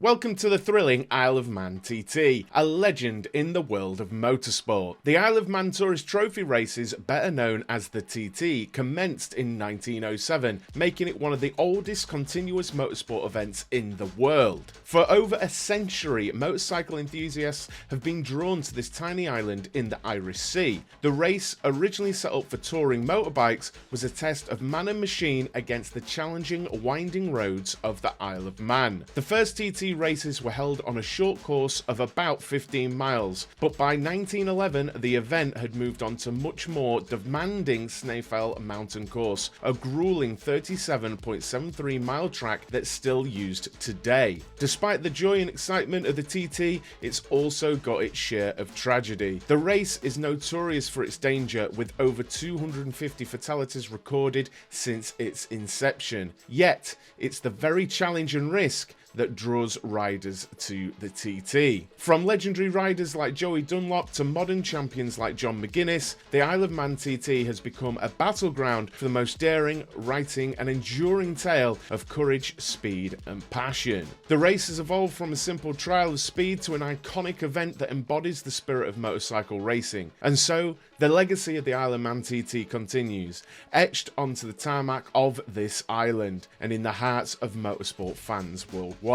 Welcome to the thrilling Isle of Man TT, a legend in the world of motorsport. The Isle of Man Tourist Trophy races, better known as the TT, commenced in 1907, making it one of the oldest continuous motorsport events in the world. For over a century, motorcycle enthusiasts have been drawn to this tiny island in the Irish Sea. The race, originally set up for touring motorbikes, was a test of man and machine against the challenging, winding roads of the Isle of Man. The first TT races were held on a short course of about 15 miles, but by 1911 the event had moved on to much more demanding Snaefell mountain course, a grueling 37.73 mile track that's still used today. Despite the joy and excitement of the TT, it's also got its share of tragedy. The race is notorious for its danger, with over 250 fatalities recorded since its inception. Yet, it's the very challenge and risk that draws riders to the TT. From legendary riders like Joey Dunlop to modern champions like John McGuinness, the Isle of Man TT has become a battleground for the most daring, writing and enduring tale of courage, speed and passion. The race has evolved from a simple trial of speed to an iconic event that embodies the spirit of motorcycle racing. And so, the legacy of the Isle of Man TT continues, etched onto the tarmac of this island and in the hearts of motorsport fans worldwide.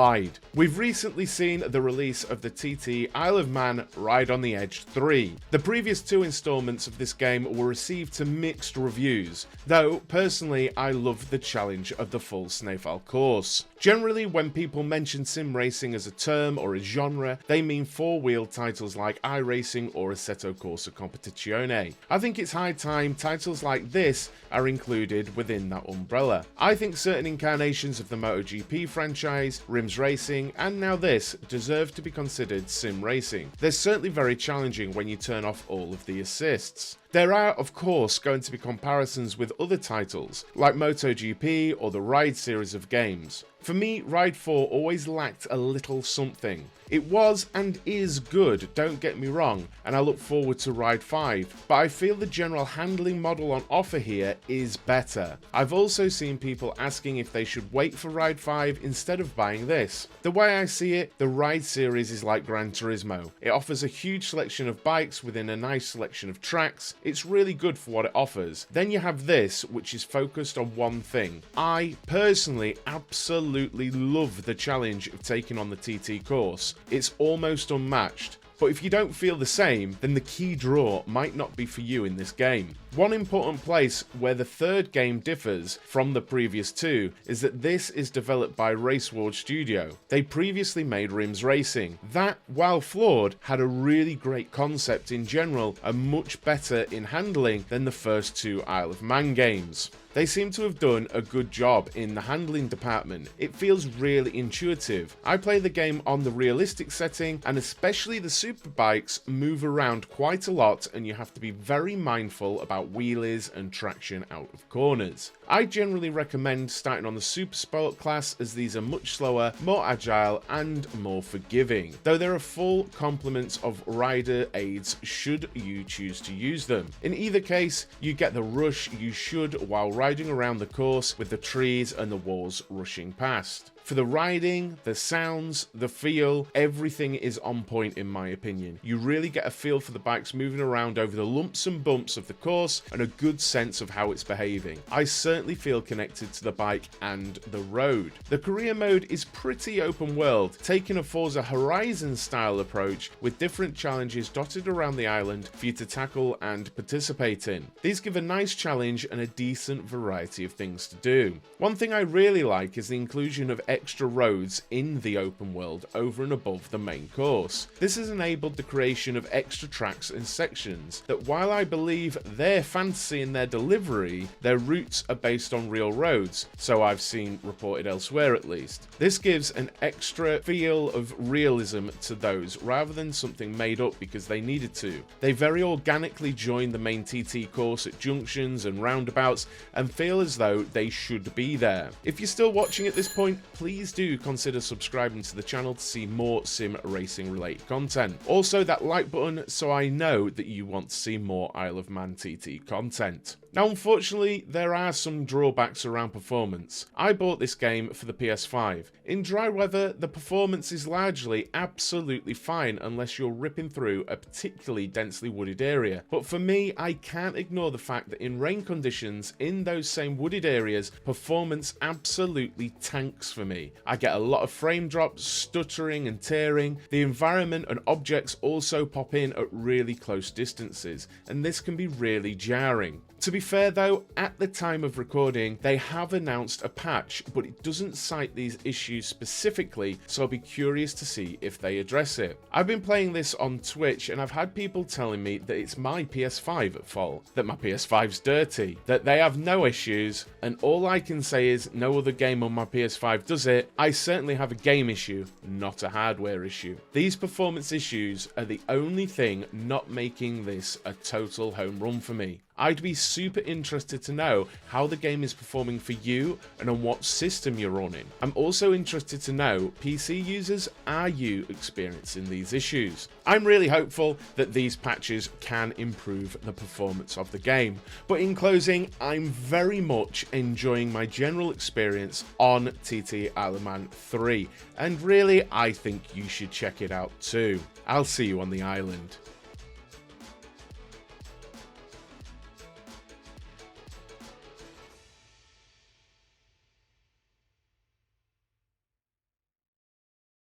We've recently seen the release of the TT Isle of Man Ride on the Edge 3. The previous two installments of this game were received to mixed reviews, though personally I love the challenge of the full Snaefell course. Generally, when people mention sim racing as a term or a genre, they mean four-wheel titles like iRacing or Assetto Corsa Competizione. I think it's high time titles like this are included within that umbrella. I think certain incarnations of the MotoGP franchise, Rims Racing, and now this deserve to be considered sim racing. They're certainly very challenging when you turn off all of the assists. There are, of course, going to be comparisons with other titles, like MotoGP or the Ride series of games. For me, Ride 4 always lacked a little something. It was and is good, don't get me wrong, and I look forward to Ride 5, but I feel the general handling model on offer here is better. I've also seen people asking if they should wait for Ride 5 instead of buying this. The way I see it, the Ride series is like Gran Turismo. It offers a huge selection of bikes within a nice selection of tracks. It's really good for what it offers. Then you have this, which is focused on one thing. I personally absolutely love the challenge of taking on the TT course. It's almost unmatched. But if you don't feel the same, then the key draw might not be for you in this game. One important place where the third game differs from the previous two is that this is developed by Raceward Studio. They previously made Rims Racing. That, while flawed, had a really great concept in general and much better in handling than the first two Isle of Man games. They seem to have done a good job in the handling department. It feels really intuitive. I play the game on the realistic setting, and especially the superbikes move around quite a lot and you have to be very mindful about wheelies and traction out of corners. I generally recommend starting on the Super Sport class, as these are much slower, more agile and more forgiving, though there are full complements of rider aids should you choose to use them. In either case, you get the rush you should while riding around the course with the trees and the walls rushing past. For the riding, the sounds, the feel, everything is on point in my opinion. You really get a feel for the bikes moving around over the lumps and bumps of the course and a good sense of how it's behaving. I certainly feel connected to the bike and the road. The career mode is pretty open world, taking a Forza Horizon style approach with different challenges dotted around the island for you to tackle and participate in. These give a nice challenge and a decent variety of things to do. One thing I really like is the inclusion of extra roads in the open world over and above the main course. This has enabled the creation of extra tracks and sections that, while I believe they're fantasy in their delivery, their routes are based on real roads, so I've seen reported elsewhere at least. This gives an extra feel of realism to those rather than something made up because they needed to. They very organically join the main TT course at junctions and roundabouts and feel as though they should be there. If you're still watching at this point, please do consider subscribing to the channel to see more sim racing related content. Also that like button so I know that you want to see more Isle of Man TT content. Now, unfortunately, there are some drawbacks around performance. I bought this game for the PS5. In dry weather, the performance is largely absolutely fine unless you're ripping through a particularly densely wooded area. But for me, I can't ignore the fact that in rain conditions, in those same wooded areas, performance absolutely tanks for me. I get a lot of frame drops, stuttering and tearing. The environment and objects also pop in at really close distances, and this can be really jarring. To be fair though, at the time of recording, they have announced a patch, but it doesn't cite these issues specifically, so I'll be curious to see if they address it. I've been playing this on Twitch and I've had people telling me that it's my PS5 at fault, that my PS5's dirty, that they have no issues, and all I can say is no other game on my PS5 does it. I certainly have a game issue, not a hardware issue. These performance issues are the only thing not making this a total home run for me. I'd be super interested to know how the game is performing for you and on what system you're running. I'm also interested to know, PC users, are you experiencing these issues? I'm really hopeful that these patches can improve the performance of the game. But in closing, I'm very much enjoying my general experience on TT Isle of Man 3, and really I think you should check it out too. I'll see you on the island.